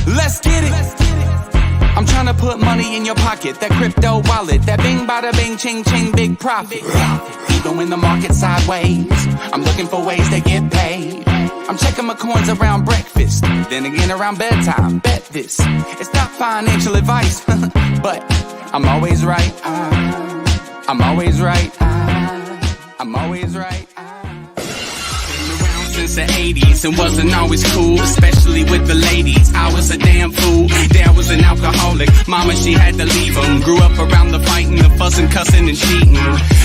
Let's get it. I'm trying to put money in your pocket. That crypto wallet. That bing bada bing ching ching big profit. Even when the market's sideways, I'm looking for ways to get paid. I'm checking my coins around breakfast, then again around bedtime. Bet this, it's not financial advice, but I'm always right. I'm always right. I'm always right. Since the 80s and wasn't always cool, especially with the ladies. I was a damn fool. Dad was an alcoholic. Mama, she had to leave him. Grew up around the fighting, the fussing, cussing, and cheating.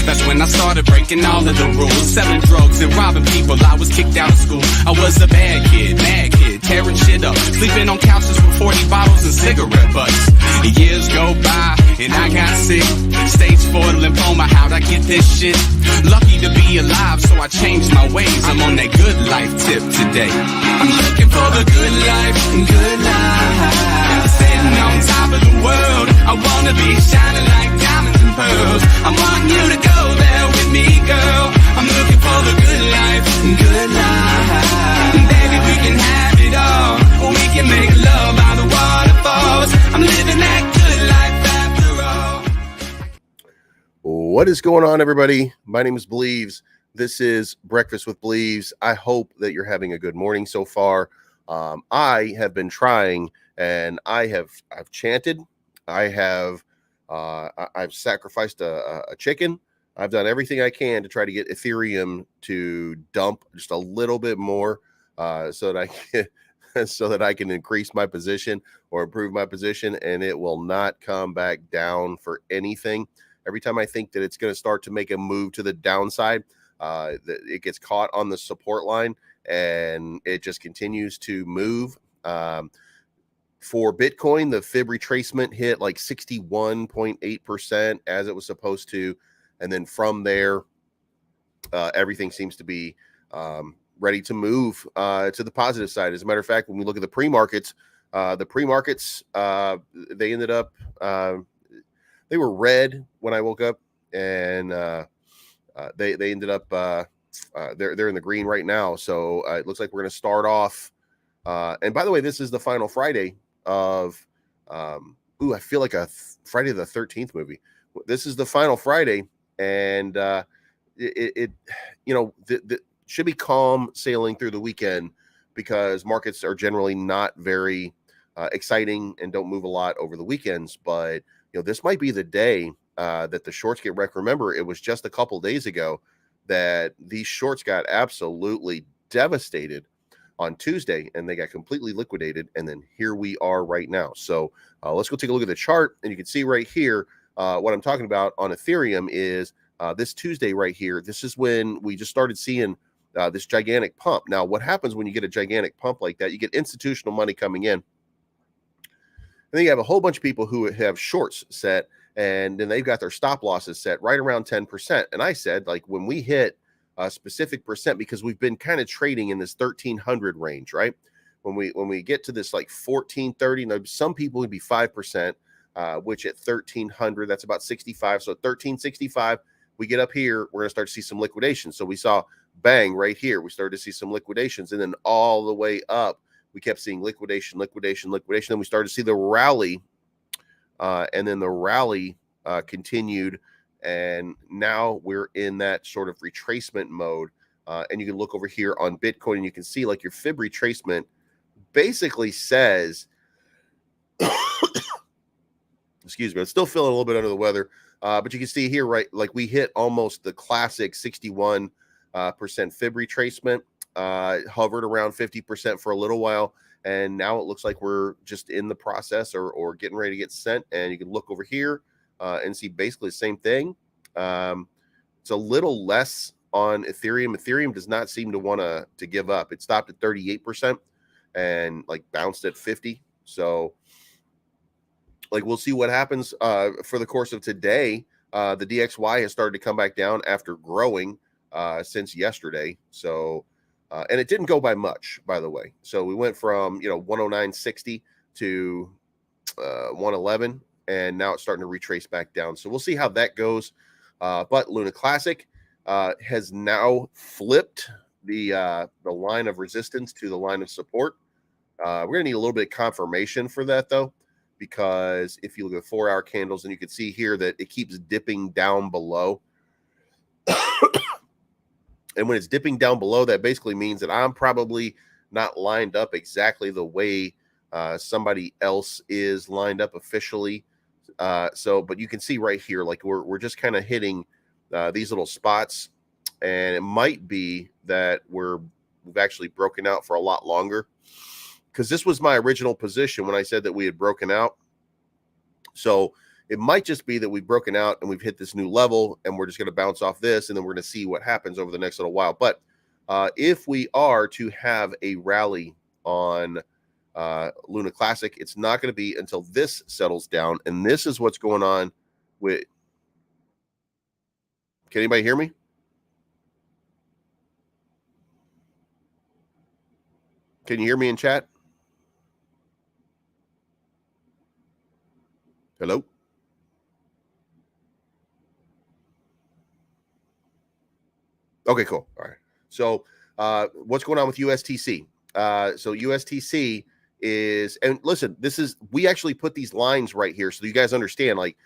That's when I started breaking all of the rules, selling drugs and robbing people. I was kicked out of school. I was a bad kid, tearing shit up, sleeping on couches with 40 bottles and cigarette butts. Years go by and I got sick. Stage 4 lymphoma, how'd I get this shit? Lucky to be alive, so I changed my ways. I'm on that good life tip today. I'm looking for the good life, good life. Sitting on top of the world, I wanna be shining like diamonds and pearls. I want you to go there with me, girl. I'm looking for the good life, good life. Baby, we can have it all. We can make love by the waterfalls. I'm living that good life after all. What is going on, everybody? My name is Believes. This is Breakfast with Believes. I hope that you're having a good morning so far. I have been trying, and I've chanted. I've sacrificed a chicken. I've done everything I can to try to get Ethereum to dump just a little bit more, so that I can increase my position or improve my position, and it will not come back down for anything. Every time I think that it's going to start to make a move to the downside, it gets caught on the support line and it just continues to move. For Bitcoin, the fib retracement hit like 61.8% as it was supposed to. And then from there, everything seems to be ready to move to the positive side. As a matter of fact, when we look at the pre-markets, they ended up, they were red when I woke up, and they ended up they're in the green right now. So it looks like we're going to start off. And by the way, this is the final Friday of I feel like a Friday the 13th movie. This is the final Friday, and it should be calm sailing through the weekend because markets are generally not very exciting and don't move a lot over the weekends. But this might be the day that the shorts get wrecked. Remember, it was just a couple days ago that these shorts got absolutely devastated on Tuesday, and they got completely liquidated. And then here we are right now. So let's go take a look at the chart, and you can see right here what I'm talking about on Ethereum is this Tuesday right here. This is when we just started seeing this gigantic pump. Now, what happens when you get a gigantic pump like that? You get institutional money coming in. And then you have a whole bunch of people who have shorts set, and then they've got their stop losses set right around 10%. And I said, like, when we hit a specific percent, because we've been kind of trading in this 1300 range, right? When we get to this like 1430, now some people would be 5%, which at 1300, that's about 65. So 1365, we get up here, we're going to start to see some liquidation. So we saw bang right here. We started to see some liquidations, and then all the way up, we kept seeing liquidation. Then we started to see the rally, and then the rally continued, and now we're in that sort of retracement mode. And you can look over here on Bitcoin, and you can see like your fib retracement basically says, excuse me, I'm still feeling a little bit under the weather, but you can see here, right, like we hit almost the classic 61% fib retracement. Hovered around 50% for a little while, and now it looks like we're just in the process or getting ready to get sent. And you can look over here and see basically the same thing. It's a little less on Ethereum. Ethereum does not seem to want to give up. It stopped at 38% and like bounced at 50. So like we'll see what happens for the course of today. The DXY has started to come back down after growing since yesterday. So and it didn't go by much, by the way. So we went from 109.60 to 111, and now it's starting to retrace back down. So we'll see how that goes. But Luna Classic has now flipped the line of resistance to the line of support. We're going to need a little bit of confirmation for that, though, because if you look at the 4-hour candles, and you can see here that it keeps dipping down below. And when it's dipping down below, that basically means that I'm probably not lined up exactly the way somebody else is lined up officially. But you can see right here, like we're just kind of hitting these little spots, and it might be that we've actually broken out for a lot longer, because this was my original position when I said that we had broken out. So it might just be that we've broken out and we've hit this new level, and we're just going to bounce off this, and then we're going to see what happens over the next little while. But if we are to have a rally on Luna Classic, it's not going to be until this settles down. And this is what's going on with... Can anybody hear me? Can you hear me in chat? Hello? Okay, cool. All right. So what's going on with USTC? So USTC is, and listen, we actually put these lines right here so you guys understand, like,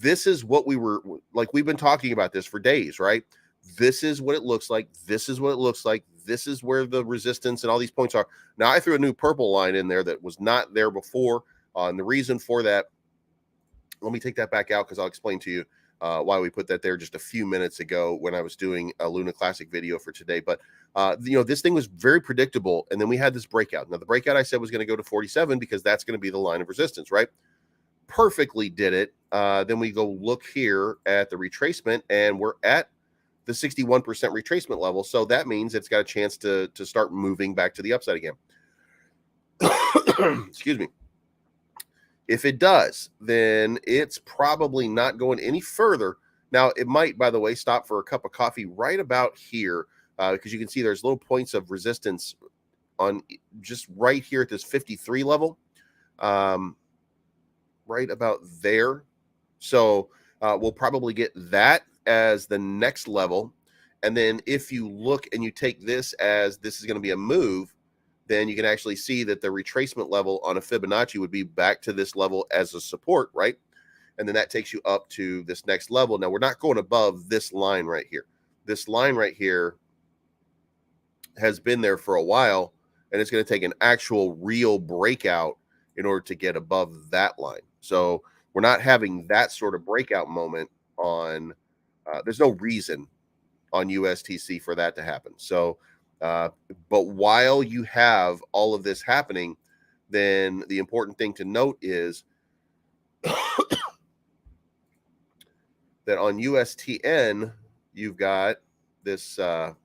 this is what we've been talking about this for days, right? This is what it looks like. This is what it looks like. This is where the resistance and all these points are. Now, I threw a new purple line in there that was not there before. And the reason for that, let me take that back out, because I'll explain to you why we put that there just a few minutes ago when I was doing a Luna Classic video for today. But this thing was very predictable, and then we had this breakout. Now, the breakout I said was going to go to 47 because that's going to be the line of resistance, right? Perfectly did it. Then we go look here at the retracement, and we're at the 61% retracement level. So that means it's got a chance to start moving back to the upside again. Excuse me. If it does, then it's probably not going any further. Now, it might, by the way, stop for a cup of coffee right about here, because you can see there's little points of resistance on just right here at this 53 level, right about there. So we'll probably get that as the next level. And then if you look and you take this as this is going to be a move, then you can actually see that the retracement level on a Fibonacci would be back to this level as a support, right? And then that takes you up to this next level. Now, we're not going above this line right here. This line right here has been there for a while, and it's going to take an actual real breakout in order to get above that line. So we're not having that sort of breakout moment on, there's no reason on USTC for that to happen. So, but while you have all of this happening, then the important thing to note is that on USTN, you've got this, or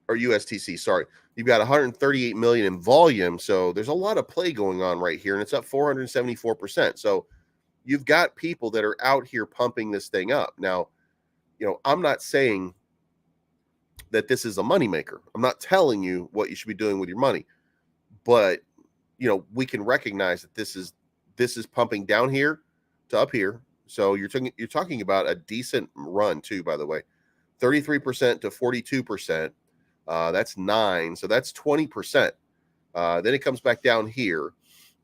USTC, sorry. You've got 138 million in volume. So there's a lot of play going on right here, and it's up 474%. So you've got people that are out here pumping this thing up. Now, I'm not saying that this is a moneymaker. I'm not telling you what you should be doing with your money, but we can recognize that this is pumping down here to up here. So you're talking about a decent run too, by the way, 33% to 42%. That's 9. So that's 20%. Then it comes back down here.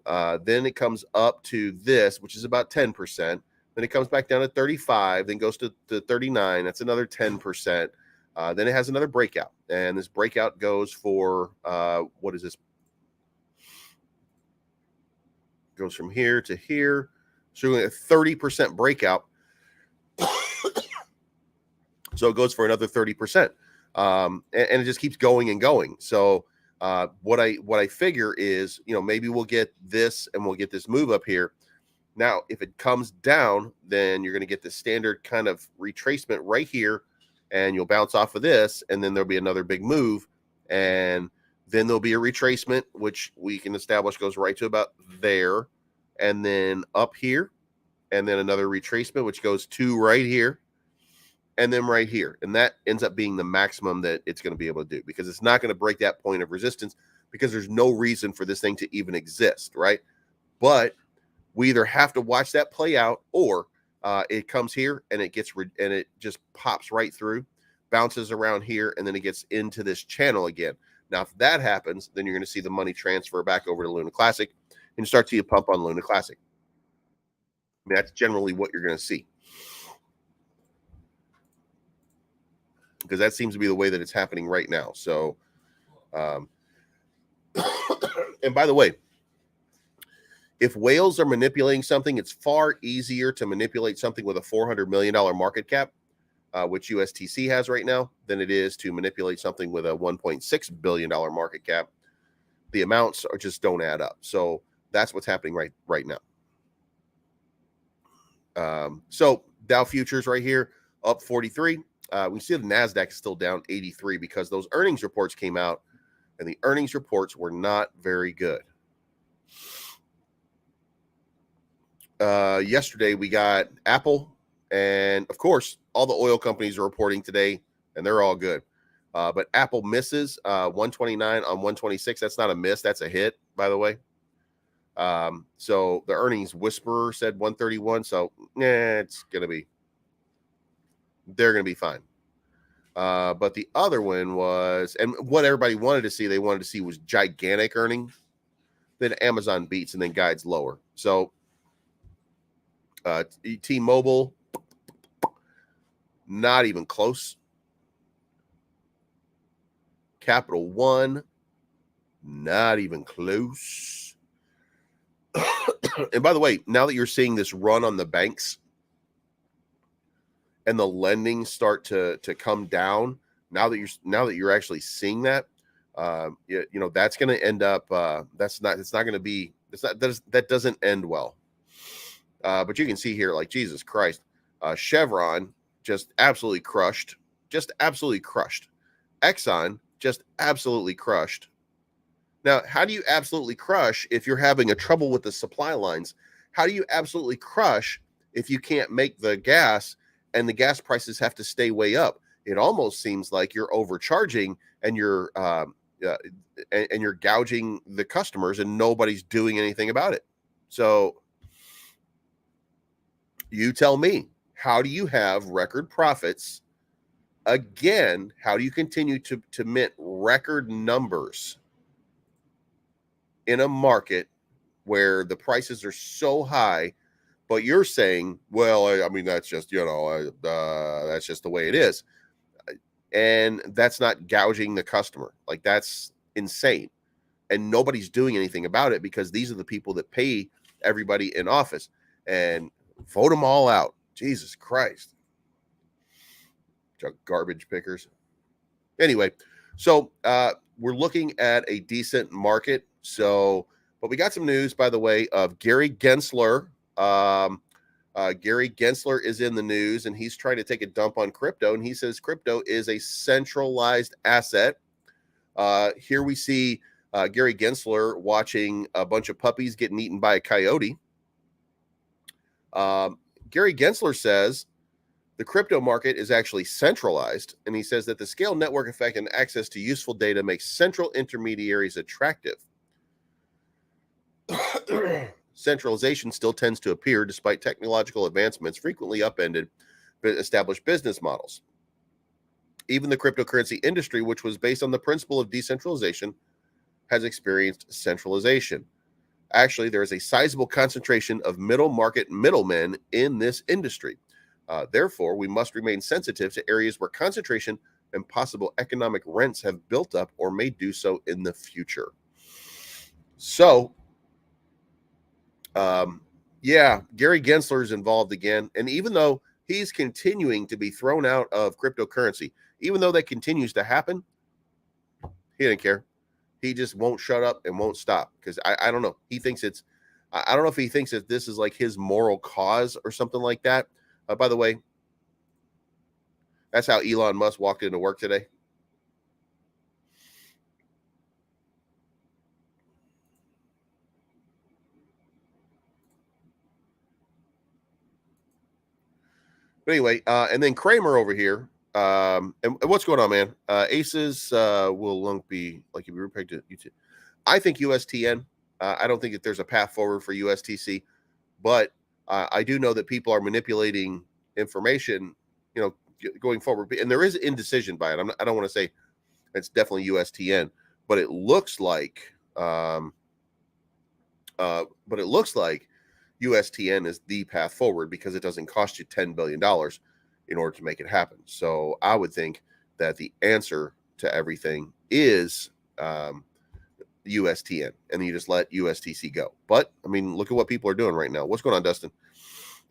Then it comes up to this, which is about 10%. Then it comes back down to 35, then goes to 39. That's another 10%. Then it has another breakout. And this breakout goes for, what is this? Goes from here to here. So a 30% breakout. So it goes for another 30%. And it just keeps going and going. So what I figure is, maybe we'll get this and we'll get this move up here. Now, if it comes down, then you're going to get the standard kind of retracement right here, and you'll bounce off of this, and then there'll be another big move, and then there'll be a retracement, which we can establish goes right to about there, and then up here, and then another retracement, which goes to right here, and then right here. And that ends up being the maximum that it's going to be able to do, because it's not going to break that point of resistance, because there's no reason for this thing to even exist, right? But We either have to watch that play out, or it comes here and it gets and it just pops right through, bounces around here, and then it gets into this channel again. Now, if that happens, then you're going to see the money transfer back over to Luna Classic, and you start to see a pump on Luna Classic. I mean, that's generally what you're going to see, because that seems to be the way that it's happening right now. So, and by the way, if whales are manipulating something, it's far easier to manipulate something with a $400 million market cap, which USTC has right now, than it is to manipulate something with a $1.6 billion market cap. The amounts just don't add up. So that's what's happening right now. So Dow futures right here up 43. We see the NASDAQ is still down 83 because those earnings reports came out, and the earnings reports were not very good. Yesterday we got Apple, and of course all the oil companies are reporting today, and they're all good. But Apple misses 129 on 126. That's not a miss, that's a hit, by the way. So the earnings whisperer said 131. So they're gonna be fine. But the other one was, and what everybody wanted to see, was gigantic earnings. Then Amazon beats and then guides lower. So T-Mobile, not even close. Capital One, not even close. And by the way, now that you're seeing this run on the banks and the lending start to come down, now that you're actually seeing that, that's going to end up that doesn't end well. But you can see here, like, Jesus Christ, Chevron just absolutely crushed. Exxon just absolutely crushed. Now, how do you absolutely crush if you're having a trouble with the supply lines? How do you absolutely crush if you can't make the gas and the gas prices have to stay way up? It almost seems like you're overcharging and you're gouging the customers, and nobody's doing anything about it. So you tell me, how do you have record profits? Again, how do you continue to mint record numbers in a market where the prices are so high, but you're saying, well, I mean, that's just, that's just the way it is. And that's not gouging the customer. Like, that's insane. And nobody's doing anything about it, because these are the people that pay everybody in office, and vote them all out. Jesus Christ. Garbage pickers. Anyway, so we're looking at a decent market. So, but we got some news, by the way, of Gary Gensler. Gary Gensler is in the news, and he's trying to take a dump on crypto, and he says crypto is a centralized asset. Here we see Gary Gensler watching a bunch of puppies getting eaten by a coyote. Gary Gensler says the crypto market is actually centralized, and he says that the scale, network effect, and access to useful data makes central intermediaries attractive. Centralization still tends to appear, despite technological advancements, frequently upended established business models. Even the cryptocurrency industry, which was based on the principle of decentralization, has experienced centralization. Actually, there is a sizable concentration of middle market middlemen in this industry. Therefore, we must remain sensitive to areas where concentration and possible economic rents have built up or may do so in the future. So, Gary Gensler is involved again. And even though he's continuing to be thrown out of cryptocurrency, even though that continues to happen, he didn't care. He just won't shut up and won't stop, because I don't know. He thinks I don't know if he thinks that this is like his moral cause or something like that. By the way, that's how Elon Musk walked into work today. But anyway, and then Cramer over here. And what's going on, man? Aces will long be like if you repeg to YouTube. I think USTN. I don't think that there's a path forward for USTC. but I do know that people are manipulating information, going forward, and there is indecision by it. I don't want to say it's definitely USTN, but it looks like, USTN is the path forward because it doesn't cost you $10 billion in order to make it happen. So I would think that the answer to everything is USTN, and you just let USTC go. But I mean, look at what people are doing right now. What's going on, Dustin?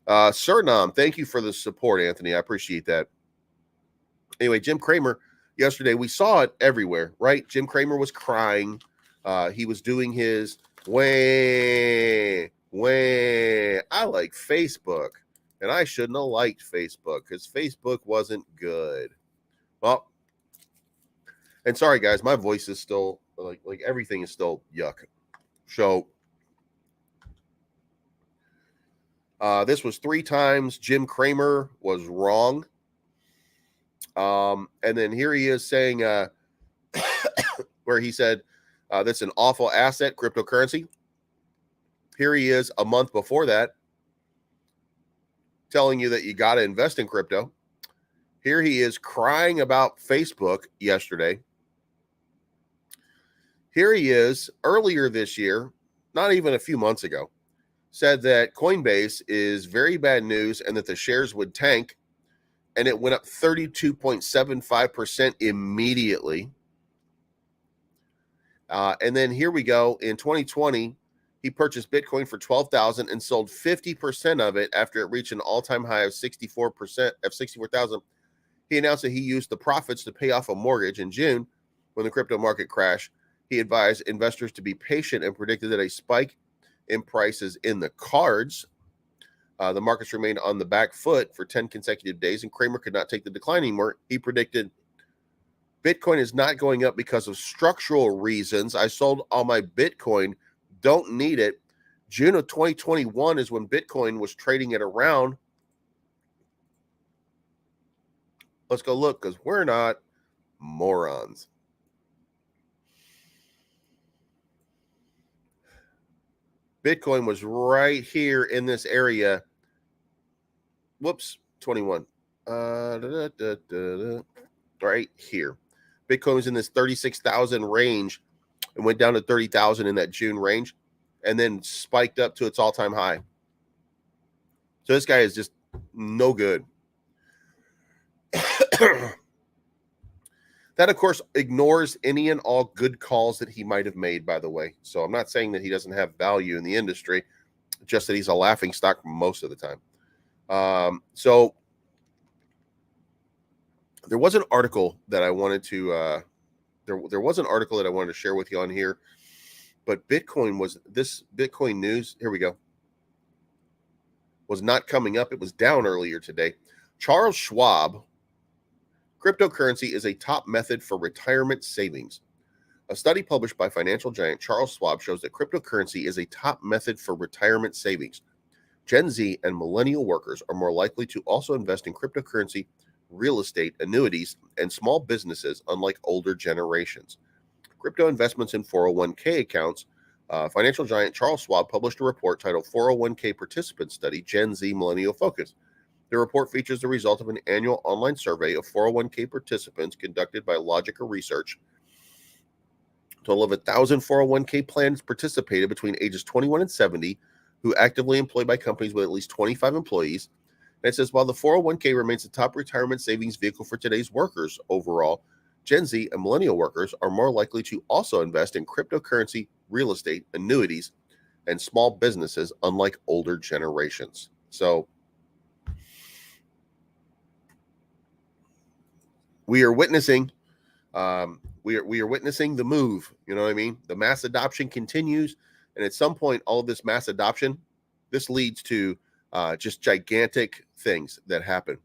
Suriname, thank you for the support, Anthony. I appreciate that. Anyway, Jim Cramer, yesterday, we saw it everywhere, right? Jim Cramer was crying. He was doing his I like Facebook, and I shouldn't have liked Facebook because Facebook wasn't good. Well, and sorry guys, my voice is still like everything is still yuck. So this was 3 times Jim Cramer was wrong. And then here he is saying where he said that's an awful asset, cryptocurrency. Here he is a month before that telling you that you got to invest in crypto. Here he is crying about Facebook yesterday. Here he is earlier this year, not even a few months ago, said that Coinbase is very bad news and that the shares would tank, and it went up 32.75% immediately. And then here we go. In 2020, he purchased Bitcoin for $12,000 and sold 50% of it after it reached an all-time high of 64,000. He announced that he used the profits to pay off a mortgage. In June, when the crypto market crashed, he advised investors to be patient and predicted that a spike in prices in the cards. The markets remained on the back foot for 10 consecutive days, and Cramer could not take the decline anymore. He predicted, Bitcoin is not going up because of structural reasons. I sold all my Bitcoin. Don't need it. June of 2021 is when Bitcoin was trading at around. Let's go look, because we're not morons. Bitcoin was right here in this area. Whoops, 21. Right here. Bitcoin was in this 36,000 range and went down to 30,000 in that June range and then spiked up to its all-time high. So this guy is just no good. That, of course, ignores any and all good calls that he might have made, by the way. So I'm not saying that he doesn't have value in the industry, just that he's a laughing stock most of the time. So there was an article that I wanted to there was an article that I wanted to share with you on here, but Bitcoin news, here we go, was not coming up. It was down earlier today. Charles Schwab, cryptocurrency is a top method for retirement savings. A study published by financial giant Charles Schwab shows that cryptocurrency is a top method for retirement savings. Gen Z and millennial workers are more likely to also invest in cryptocurrency, real estate, annuities, and small businesses, unlike older generations. Crypto investments in 401k accounts. Financial giant Charles Schwab published a report titled 401k Participant Study, Gen Z Millennial Focus. The report features the result of an annual online survey of 401k participants conducted by Logica Research. A total of 1,000 401k plans participated between ages 21 and 70 who actively employed by companies with at least 25 employees. And it says, while the 401k remains the top retirement savings vehicle for today's workers overall, Gen Z and millennial workers are more likely to also invest in cryptocurrency, real estate, annuities, and small businesses, unlike older generations. So we are witnessing we are witnessing the move. You know what I mean? The mass adoption continues, and at some point, all of this mass adoption, this leads to just gigantic things that happen.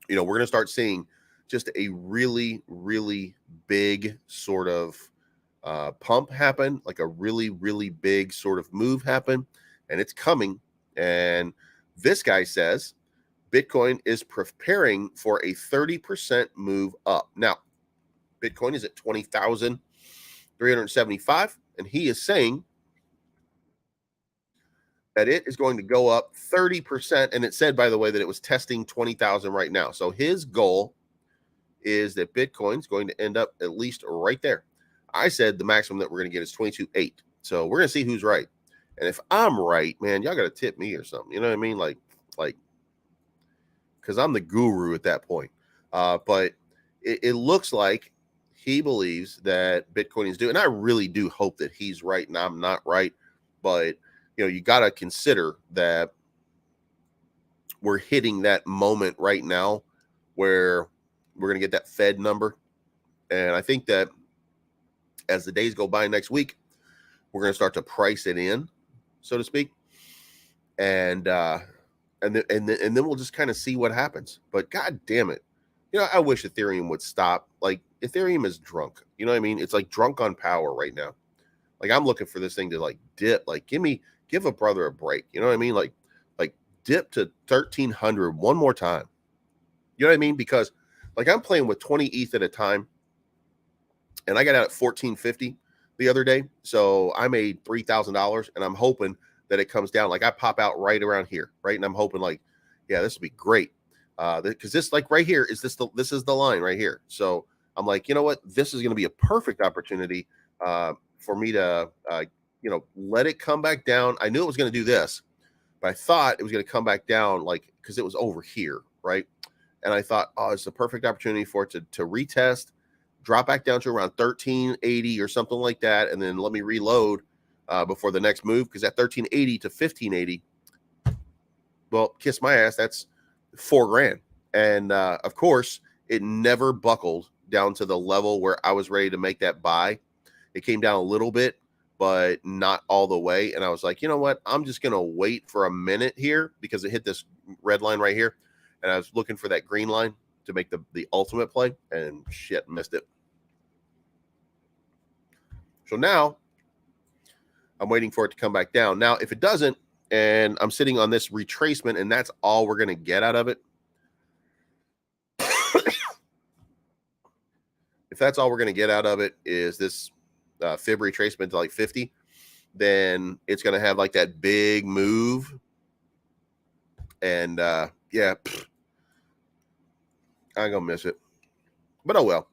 You know, we're going to start seeing just a really, really big sort of pump happen, like a really, really big sort of move happen, and it's coming. And this guy says Bitcoin is preparing for a 30% move up. Now, Bitcoin is at 20,375, and he is saying that it is going to go up 30%. And it said, by the way, that it was testing 20,000 right now. So his goal is that Bitcoin's going to end up at least right there. I said the maximum that we're going to get is 22.8. So we're going to see who's right. And if I'm right, man, y'all got to tip me or something. You know what I mean? Like, because I'm the guru at that point. But it looks like he believes that Bitcoin is due. And I really do hope that he's right and I'm not right. But, you got to consider that we're hitting that moment right now where we're going to get that Fed number. And I think that as the days go by next week, we're going to start to price it in, so to speak. And then we'll just kind of see what happens. But God damn it. I wish Ethereum would stop. Like, Ethereum is drunk. You know what I mean? It's like drunk on power right now. Like, I'm looking for this thing to like dip. Like, give a brother a break. You know what I mean? Like dip to 1,300 one more time. You know what I mean? Because like I'm playing with 20 ETH at a time, and I got out at 1450 the other day. So I made $3,000, and I'm hoping that it comes down. Like I pop out right around here, right? And I'm hoping like, yeah, this would be great. Because this like right here is this is the line right here. So I'm like, you know what? This is going to be a perfect opportunity for me to let it come back down. I knew it was going to do this, but I thought it was going to come back down like because it was over here, right? And I thought, oh, it's a perfect opportunity for it to retest, drop back down to around 1380 or something like that, and then let me reload before the next move. Because at 1380 to 1580, well, kiss my ass, that's $4,000. And of course, it never buckled down to the level where I was ready to make that buy. It came down a little bit, but not all the way. And I was like, you know what? I'm just going to wait for a minute here because it hit this red line right here. And I was looking for that green line to make the ultimate play, and shit, missed it. So now I'm waiting for it to come back down. Now, if it doesn't, and I'm sitting on this retracement, and that's all we're going to get out of it. If that's all we're going to get out of it is this fib retracement to like 50, then it's going to have like that big move. And yeah, I'm going to miss it. But oh well.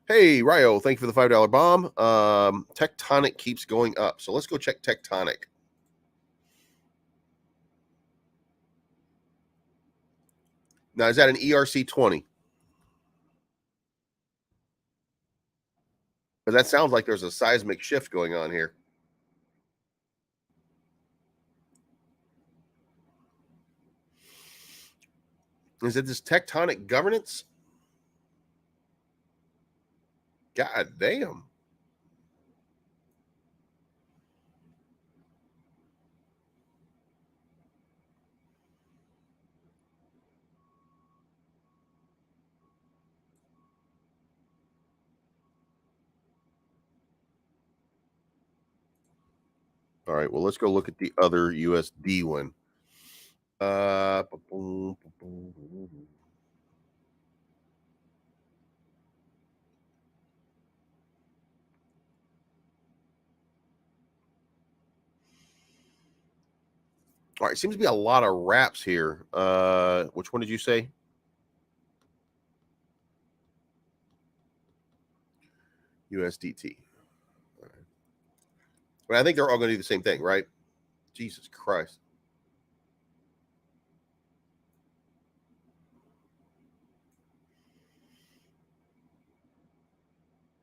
Hey, Ryo, thank you for the $5 bomb. Tectonic keeps going up. So let's go check Tectonic. Now, is that an ERC-20? But that sounds like there's a seismic shift going on here. Is it this tectonic governance? God damn. All right, well, let's go look at the other USD one. All right, seems to be a lot of wraps here. Which one did you say? USDT. All right. Well, I think they're all going to do the same thing, right? Jesus Christ.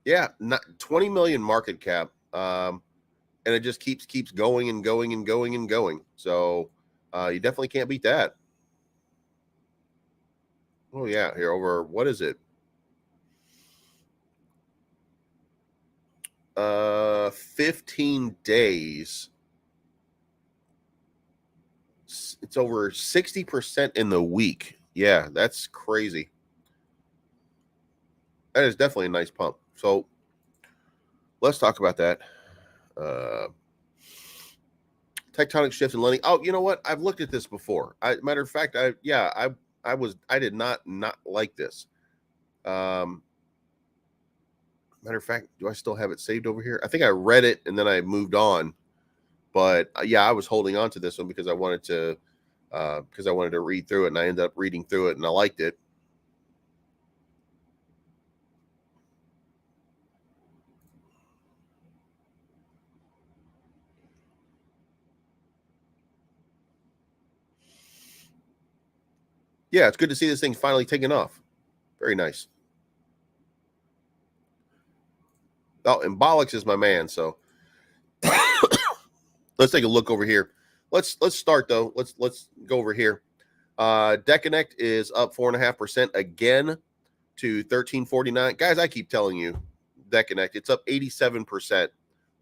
Yeah, not 20 million market cap. And it just keeps going and going and going and going. So you definitely can't beat that. Oh yeah, here over, what is it? 15 days. It's over 60% in the week. Yeah, that's crazy. That is definitely a nice pump. So let's talk about that. Tectonic shift in lending. Oh, you know what? I've looked at this before. Matter of fact, I did not like this. Matter of fact, do I still have it saved over here? I think I read it and then I moved on. But yeah, I was holding on to this one because I wanted to read through it, and I ended up reading through it, and I liked it. Yeah, it's good to see this thing finally taking off. Very nice. Oh, and Bollocks is my man, so let's take a look over here. Let's start though. Let's go over here. Deconnect is up 4.5% again to 1349. Guys, I keep telling you, Deconnect, it's up 87%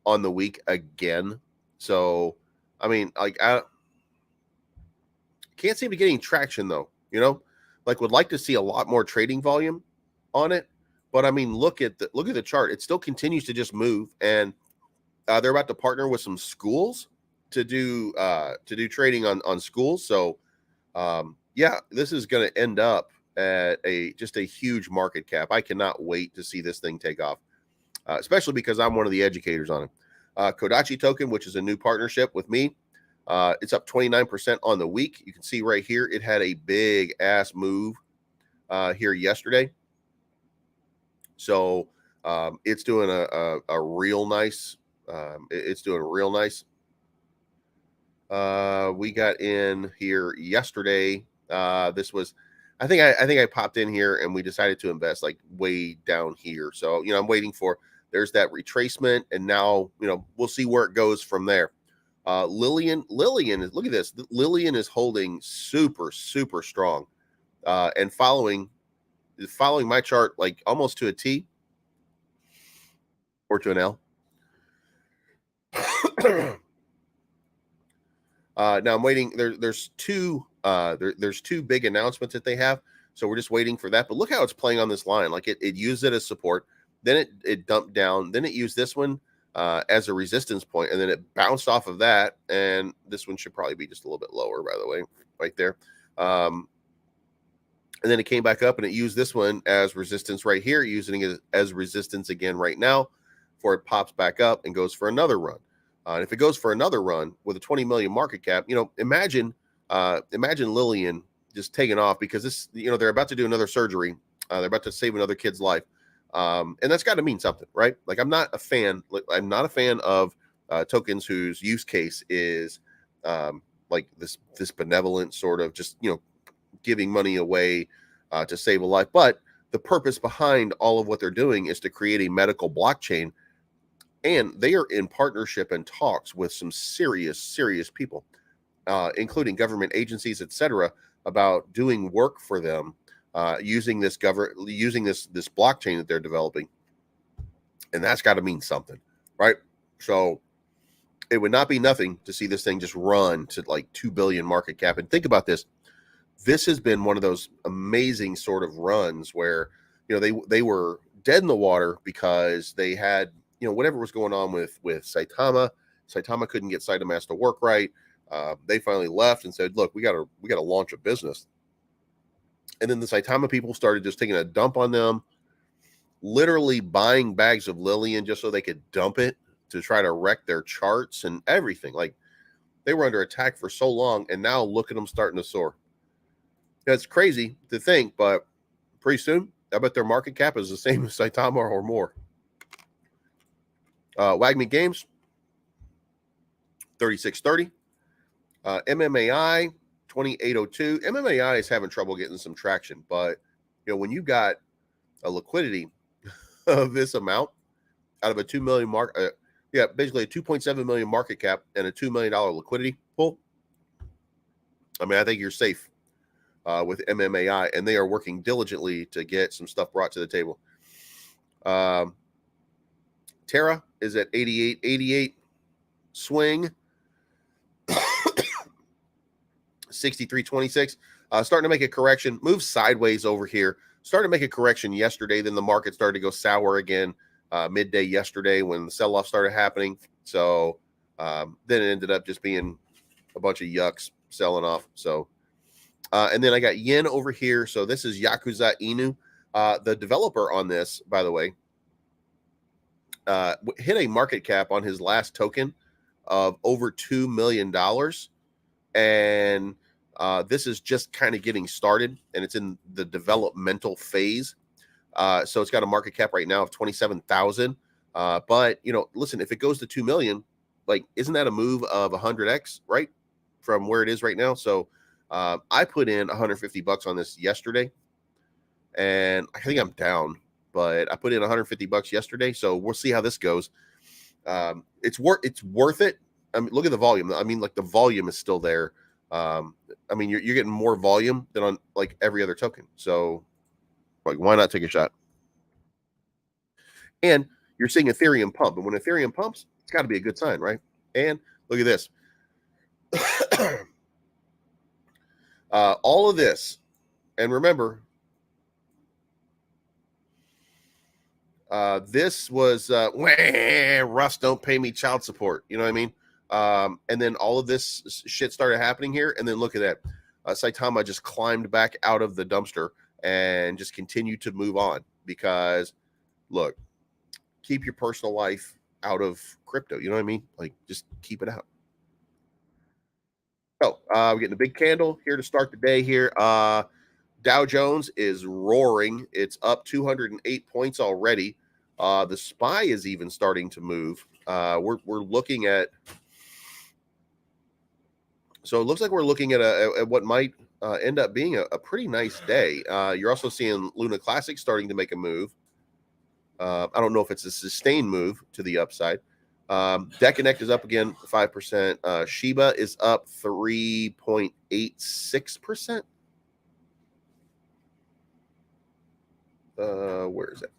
on the week again. So, I mean, like, I can't seem to get any traction though. Like, would like to see a lot more trading volume on it. But I mean, look at the chart. It still continues to just move, and they're about to partner with some schools to do trading on schools. So, yeah, this is going to end up at just a huge market cap. I cannot wait to see this thing take off, especially because I'm one of the educators on it. Kodachi token, which is a new partnership with me, it's up 29% on the week. You can see right here, it had a big ass move here yesterday. So it's doing a real nice. It's doing real nice. We got in here yesterday. This was, I think I popped in here and we decided to invest like way down here. So, I'm waiting for, there's that retracement, and now, we'll see where it goes from there. Lillian is, look at this. Lillian is holding super, super strong, and following my chart, like almost to a T or to an L. Now I'm waiting. There's two big announcements that they have, so we're just waiting for that. But look how it's playing on this line. Like it used it as support, then it dumped down, then it used this one as a resistance point, and then it bounced off of that. And this one should probably be just a little bit lower, by the way, right there. And then it came back up, and it used this one as resistance right here, using it as resistance again right now, before it pops back up and goes for another run. And if it goes for another run with a 20 million market cap, imagine Lillian just taking off, because this, they're about to do another surgery. They're about to save another kid's life. And that's got to mean something, right? Like, I'm not a fan of tokens whose use case is like this benevolent sort of just, giving money away to save a life. But the purpose behind all of what they're doing is to create a medical blockchain. And they are in partnership and talks with some serious people, including government agencies, etc., about doing work for them using this blockchain that they're developing. And that's got to mean something, right? So it would not be nothing to see this thing just run to like 2 billion market cap. And think about this. This has been one of those amazing sort of runs where, they were dead in the water because they had, whatever was going on with Saitama. Saitama couldn't get Saitama's to work right. They finally left and said, look, we got to launch a business. And then the Saitama people started just taking a dump on them, literally buying bags of Lillian just so they could dump it to try to wreck their charts and everything. Like, they were under attack for so long, and now look at them starting to soar. That's crazy to think, but pretty soon, I bet their market cap is the same as Saitama or more. Wagme Games, 3630. MMAI, 2802. MMAI is having trouble getting some traction, but when you got a liquidity of this amount out of a 2 million basically a 2.7 million market cap and a $2 million liquidity pool, I mean, I think you're safe with MMAI, and they are working diligently to get some stuff brought to the table. Terra is at 88. Swing 63.26. Starting to make a correction. Move sideways over here. Started to make a correction yesterday. Then the market started to go sour again midday yesterday when the sell-off started happening. So then it ended up just being a bunch of yucks selling off. So and then I got yen over here. So this is Yakuza Inu. The developer on this, by the way, hit a market cap on his last token of over $2 million. And this is just kind of getting started, and it's in the developmental phase. So it's got a market cap right now of 27,000. But listen, if it goes to 2 million, like, isn't that a move of 100x, right, from where it is right now? So I put in $150 on this yesterday, and I think I'm down, but I put in $150 yesterday. So we'll see how this goes. It's worth it. I mean, look at the volume. I mean, like, the volume is still there. I mean, you're getting more volume than on like every other token. So, like, why not take a shot? And you're seeing Ethereum pump, and when Ethereum pumps, it's got to be a good sign, right? And look at this. All of this, and remember, this was Russ, don't pay me child support. You know what I mean? And then all of this shit started happening here, and then look at that. Saitama just climbed back out of the dumpster and just continued to move on, because look, keep your personal life out of crypto. You know what I mean? Like, just keep it out. So we're getting a big candle here to start the day here. Dow Jones is roaring. It's up 208 points already. The SPY is even starting to move. We're looking at, so it looks like we're looking at what might end up being a pretty nice day. You're also seeing Luna Classic starting to make a move. I don't know if it's a sustained move to the upside. DeConnect is up again 5%. Shiba is up 3.86%. Where is it?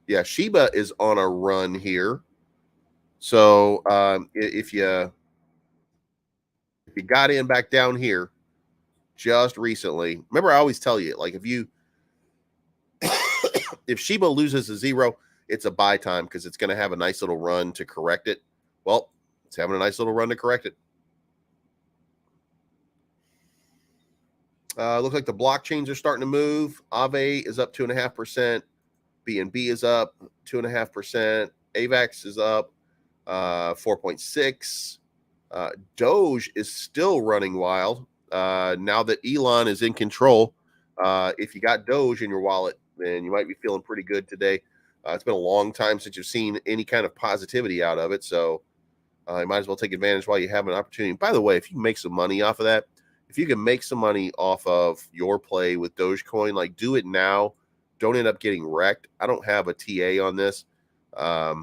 Yeah, Shiba is on a run here. So if you got in back down here just recently, remember I always tell you, like, if Shiba loses to 0, it's a buy time, because it's going to have a nice little run to correct it. Well, it's having a nice little run to correct it. Looks like the blockchains are starting to move. Aave is up 2.5%. BNB is up 2.5%. AVAX is up 4.6. Doge is still running wild. Now that Elon is in control, if you got Doge in your wallet, then you might be feeling pretty good today. It's been a long time since you've seen any kind of positivity out of it, so you might as well take advantage while you have an opportunity. By the way, if you make some money off of that, if you can make some money off of your play with Dogecoin, like, do it now. Don't end up getting wrecked. I don't have a TA on this. I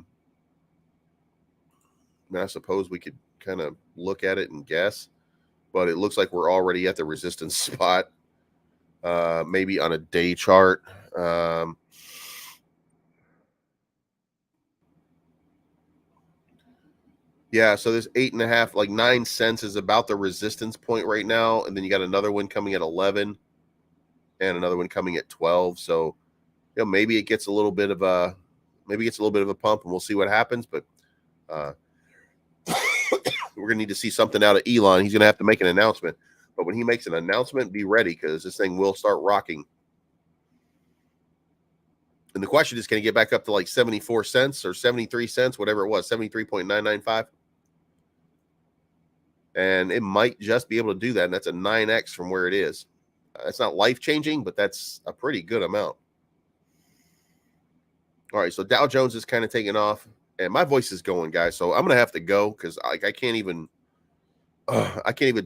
suppose we could kind of look at it and guess, but it looks like we're already at the resistance spot. Maybe on a day chart. Yeah, so this 8.5, like 9 cents is about the resistance point right now, and then you got another one coming at 11, and another one coming at 12. So, maybe it gets a little bit of a pump, and we'll see what happens. But we're gonna need to see something out of Elon. He's gonna have to make an announcement. But when he makes an announcement, be ready, because this thing will start rocking. And the question is, can it get back up to like 74 cents or 73 cents, whatever it was, 73.995? And it might just be able to do that. And that's a 9x from where it is. It's not life-changing, but that's a pretty good amount. All right, so Dow Jones is kind of taking off. And my voice is going, guys. So I'm going to have to go, because I can't even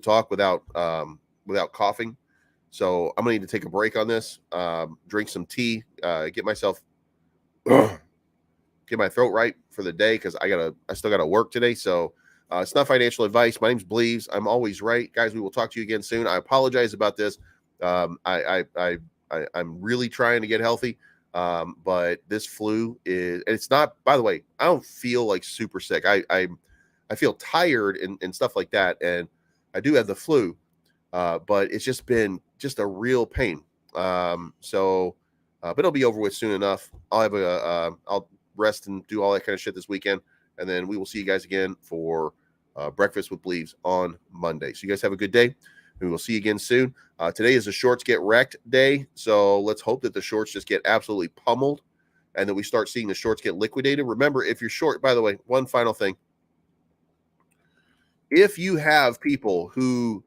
talk without coughing. So I'm going to need to take a break on this, drink some tea, get my throat right for the day, because I still got to work today. So it's not financial advice. My name's Bleaves. I'm always right. Guys, we will talk to you again soon. I apologize about this. I'm really trying to get healthy. But this flu and it's not, by the way, I don't feel like super sick. I feel tired and stuff like that. And I do have the flu, but it's just been a real pain. But it'll be over with soon enough. I'll rest and do all that kind of shit this weekend. And then we will see you guys again for Breakfast with Bleaves on Monday. So you guys have a good day, and we will see you again soon. Today is a shorts get wrecked day. So let's hope that the shorts just get absolutely pummeled, and that we start seeing the shorts get liquidated. Remember, if you're short, by the way, one final thing. if you have people who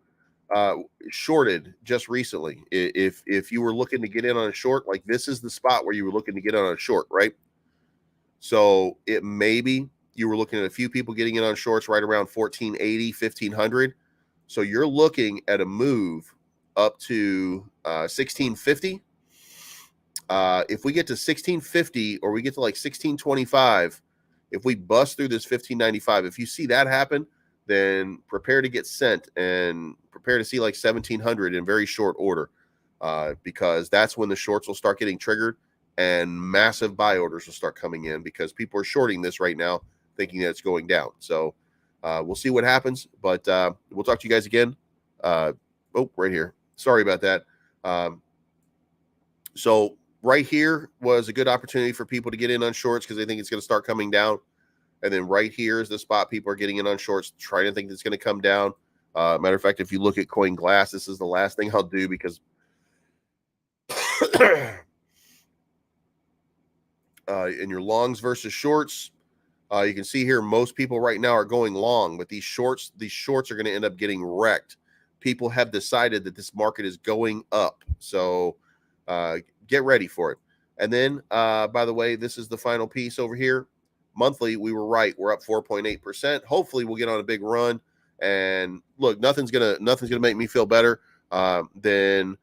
shorted just recently, if you were looking to get in on a short, like this is the spot where you were looking to get on a short, right? So it maybe you were looking at a few people getting in on shorts right around 1480, 1500. So you're looking at a move up to 1650. If we get to 1650 or we get to like 1625, if we bust through this 1595, if you see that happen, then prepare to get sent and prepare to see like 1700 in very short order, because that's when the shorts will start getting triggered and massive buy orders will start coming in because people are shorting this right now thinking that it's going down. So we'll see what happens, but we'll talk to you guys again. Oh, right here. Sorry about that. So right here was a good opportunity for people to get in on shorts because they think it's going to start coming down. And then right here is the spot people are getting in on shorts, trying to think it's going to come down. Matter of fact, if you look at Coin Glass, this is the last thing I'll do because in your longs versus shorts, you can see here most people right now are going long, but these shorts are going to end up getting wrecked. People have decided that this market is going up, so get ready for it. And then, by the way, this is the final piece over here. Monthly, we were right. We're up 4.8%. Hopefully, we'll get on a big run. And look, nothing's gonna make me feel better than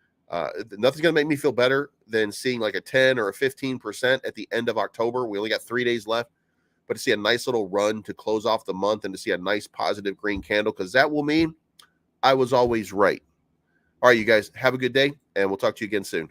seeing like a 10 or a 15% at the end of October. We only got 3 days left, but to see a nice little run to close off the month and to see a nice positive green candle, because that will mean I was always right. All right, you guys have a good day, and we'll talk to you again soon.